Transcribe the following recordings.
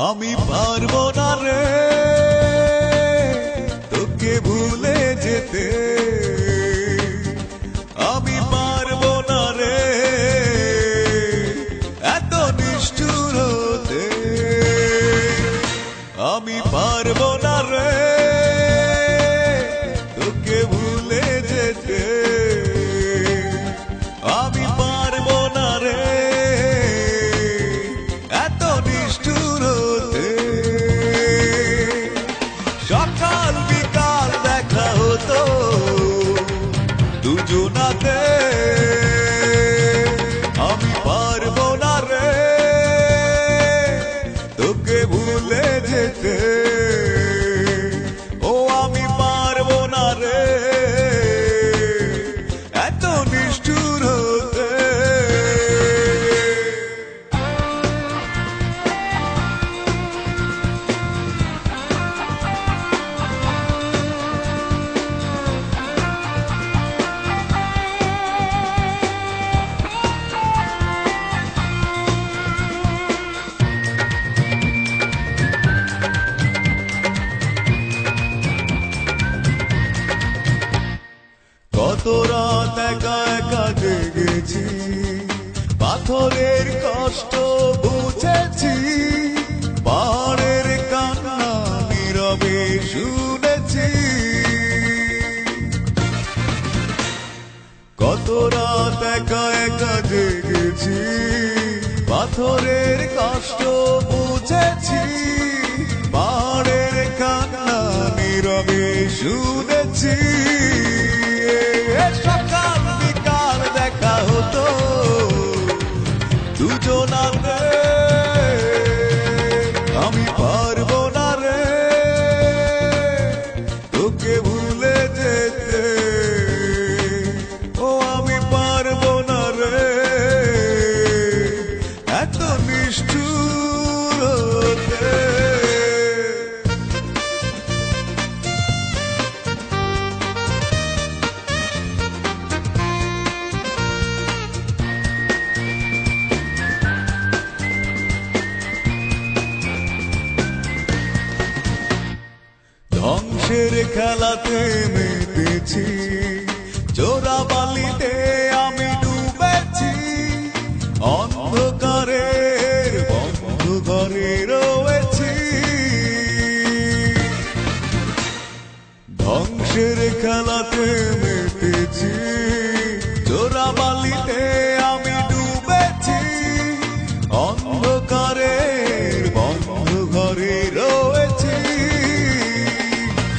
আমি পারবো না রে তোকে ভুলে যেতে, আমি পারবো না রে এত নিষ্ঠুর হতে, আমি পারবো না রে তোকে ভুলে যেতে, আমি পারবো না রে এত নিষ্ঠুর হতে। সকাল বিকাল দেখা হতো দুজনাতে, আমি পারবো না রে তোকে ভুলে যেতে, ও আমি পারবো না রে এত নিষ্ঠুর হতে। কত রাত একা একা জেগেছি, পাথরের কষ্ট বুঝেছি, পাহাড়ের কান্না নীরবে শুনেছি। কত রাত একা একা জেগেছি, পাথরের কষ্ট বুঝেছি, পাহাড়ের কান্না নীরবে শুনেছি। সকাল বিকাল দেখা হতো দুজনাতে, আমি পারবো না রে তোকে ভুলে যেতে, ও আমি পারবো না রে এত নিষ্ঠুর হতে। ধ্বংসের খেলাতে মেতেছি, চোরাবালিতে আমি ডুবেছি, অন্ধকারের বন্ধ ঘরে রয়েছি। ধ্বংসের খেলাতে মেতেছি, চোরাবালিতে আমি ডুবেছি, অন্ধকারের বন্ধ ঘরে রয়েছি।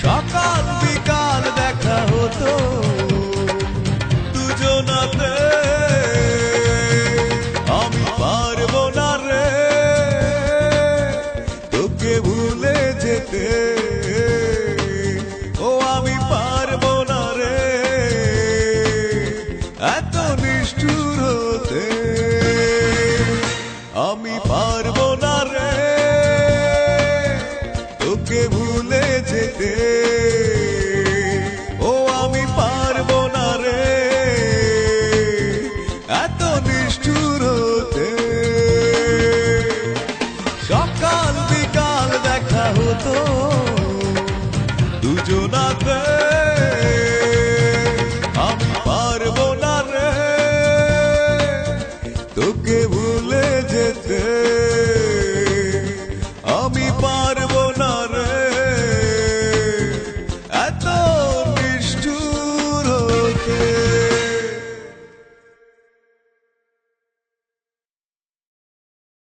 সকাল বিকাল দেখা হতো দুজনাতে, আমি পারবো না রে তোকে ভুলে যেতে, ও আমি পারবো না রে এত নিষ্ঠুর হতে, আমি পারবো না রে তোকে ভুলে যেতে, ও আমি পারবো না রে এত নিষ্ঠুর হতে। সকাল বিকাল দেখা হতো দুজনাতে, আমি পারবো না রে তোকে ভুলে যেতে, আমি